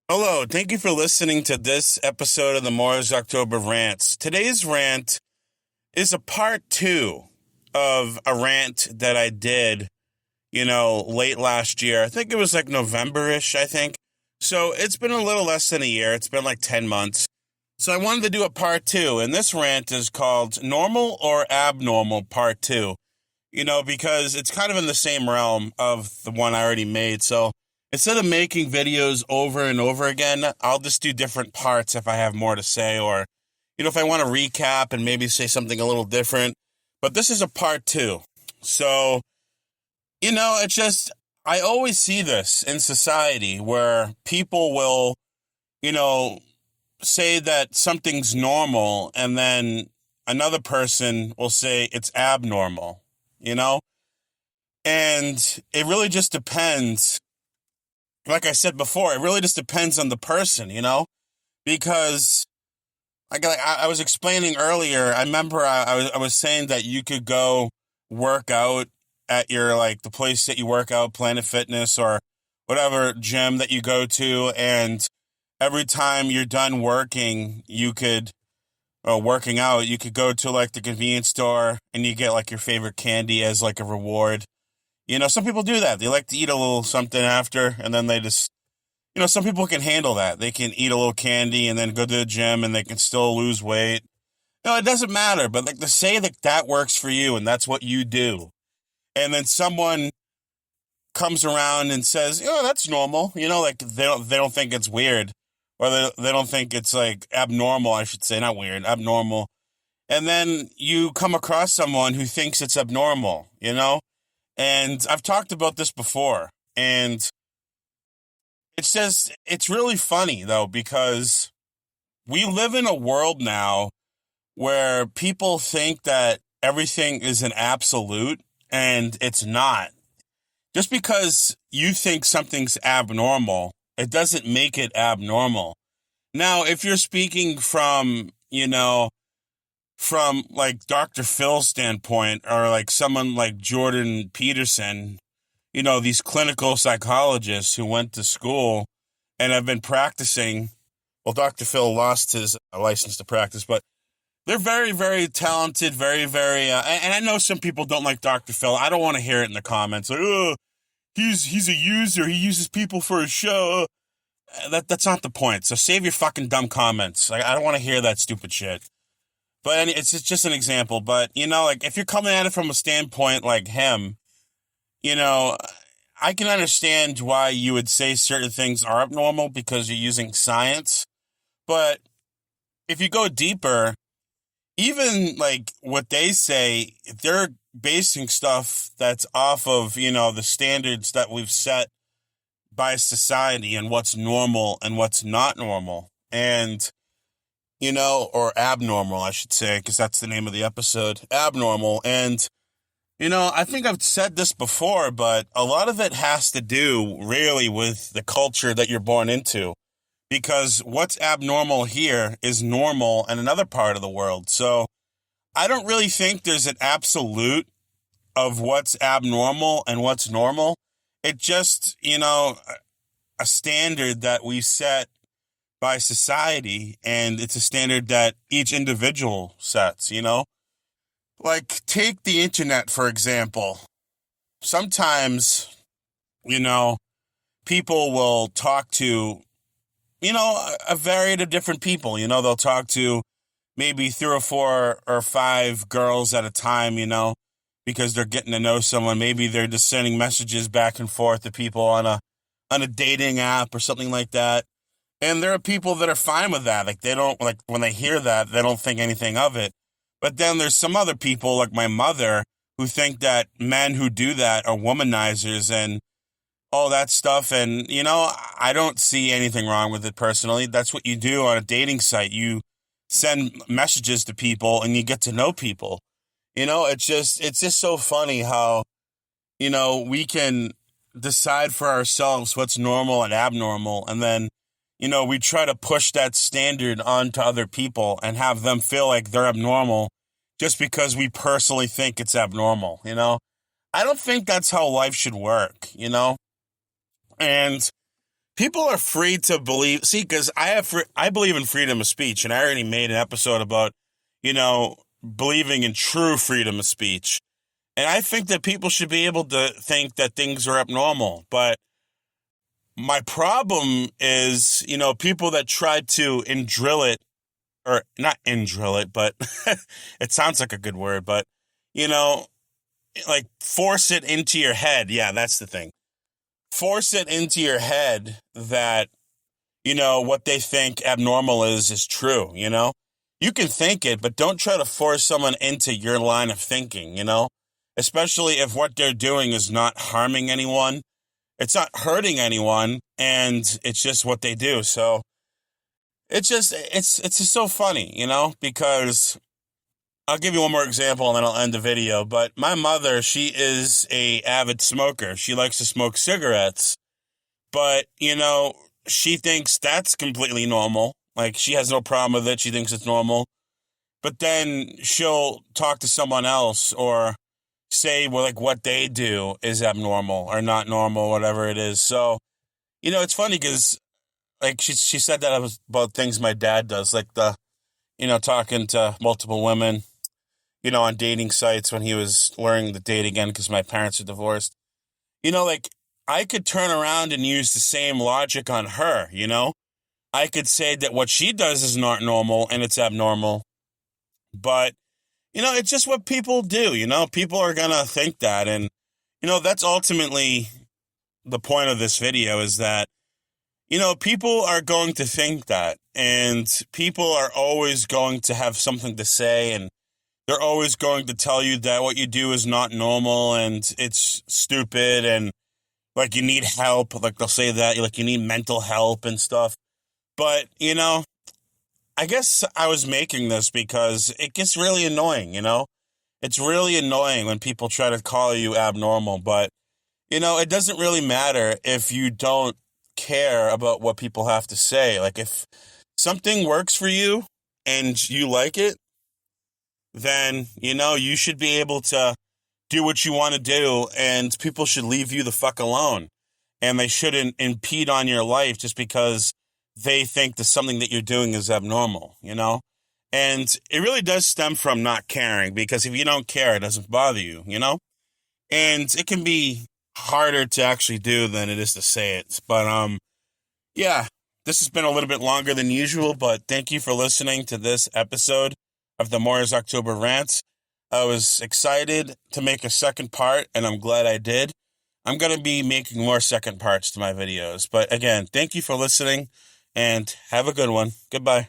Hello, thank you for listening to this episode of the Mars October Rants. Today's rant is a part two of a rant that I did, late last year. I think it was like November-ish, I think. So it's been a little less than a year. It's been like 10 months. So I wanted to do a part two, and this rant is called Normal or Abnormal Part 2, because it's kind of in the same realm of the one I already made. So instead of making videos over and over again, I'll just do different parts if I have more to say or, if I want to recap and maybe say something a little different. But this is a part two. So, it's just, I always see this in society where people will, say that something's normal and then another person will say it's abnormal, And it really just depends. Like I said before, it really just depends on the person, because I was explaining earlier, I remember I was saying that you could go work out at your, the place that you work out, Planet Fitness or whatever gym that you go to. And every time you're done working, working out, you could go to the convenience store and you get your favorite candy as a reward. Some people do that. They like to eat a little something after, and then they just, some people can handle that. They can eat a little candy and then go to the gym and they can still lose weight. It doesn't matter, but to say that that works for you and that's what you do. And then someone comes around and says, that's normal. They don't think it's weird, or they don't think it's abnormal, I should say, not weird, abnormal. And then you come across someone who thinks it's abnormal, And I've talked about this before, and it's really funny, though, because we live in a world now where people think that everything is an absolute, and it's not. Just because you think something's abnormal, it doesn't make it abnormal. Now, if you're speaking from Dr. Phil's standpoint, or someone like Jordan Peterson, these clinical psychologists who went to school and have been practicing. Well, Dr. Phil lost his license to practice, but they're very, very talented, very, very, and I know some people don't like Dr. Phil. I don't want to hear it in the comments. He's a user. He uses people for his show. That's not the point. So save your fucking dumb comments. I don't want to hear that stupid shit. But it's just an example. But, if you're coming at it from a standpoint like him, I can understand why you would say certain things are abnormal because you're using science. But if you go deeper, even what they say, they're basing stuff that's off of, the standards that we've set by society and what's normal and what's not normal. And or abnormal, I should say, because that's the name of the episode, abnormal. And, I think I've said this before, but a lot of it has to do really with the culture that you're born into, because what's abnormal here is normal in another part of the world. So I don't really think there's an absolute of what's abnormal and what's normal. It just, a standard that we set by society, and it's a standard that each individual sets, take the internet, for example. Sometimes, people will talk to, a variety of different people. They'll talk to maybe 3 or 4 or 5 girls at a time, because they're getting to know someone. Maybe they're just sending messages back and forth to people on a dating app or something like that. And there are people that are fine with that. They don't, when they hear that, they don't think anything of it. But then there's some other people, like my mother, who think that men who do that are womanizers and all that stuff. And, I don't see anything wrong with it personally. That's what you do on a dating site. You send messages to people and you get to know people. It's just so funny how, we can decide for ourselves what's normal and abnormal. And then, we try to push that standard onto other people and have them feel like they're abnormal just because we personally think it's abnormal, I don't think that's how life should work, And people are free to believe. See, because I believe in freedom of speech, and I already made an episode about, believing in true freedom of speech. And I think that people should be able to think that things are abnormal. But my problem is, people that try to indrill it, or not indrill it, but it sounds like a good word, but, like force it into your head. Yeah, that's the thing. Force it into your head that, what they think abnormal is true, You can think it, but don't try to force someone into your line of thinking, Especially if what they're doing is not harming anyone. It's not hurting anyone, and it's just what they do. So it's just so funny, because I'll give you one more example and then I'll end the video. But my mother, she is a avid smoker. She likes to smoke cigarettes, but, she thinks that's completely normal. Like, she has no problem with it. She thinks it's normal. But then she'll talk to someone else or say, well, like, what they do is abnormal or not normal, whatever it is. So, it's funny because, like, she said that about things my dad does, like talking to multiple women, on dating sites when he was learning to date again because my parents are divorced. Like, I could turn around and use the same logic on her, I could say that what she does is not normal and it's abnormal. But, it's just what people do, People are going to think that. And, that's ultimately the point of this video is that, people are going to think that. And people are always going to have something to say. And they're always going to tell you that what you do is not normal and it's stupid and, like, you need help. Like, they'll say that, like, you need mental help and stuff. But, I guess I was making this because it gets really annoying, It's really annoying when people try to call you abnormal. But, it doesn't really matter if you don't care about what people have to say. Like, if something works for you and you like it, then, you should be able to do what you want to do, and people should leave you the fuck alone. And they shouldn't impede on your life just because they think that something that you're doing is abnormal, And it really does stem from not caring, because if you don't care, it doesn't bother you, And it can be harder to actually do than it is to say it. But, yeah, this has been a little bit longer than usual, but thank you for listening to this episode of the Moyer's October Rant. I was excited to make a second part, and I'm glad I did. I'm going to be making more second parts to my videos. But again, thank you for listening, and have a good one. Goodbye.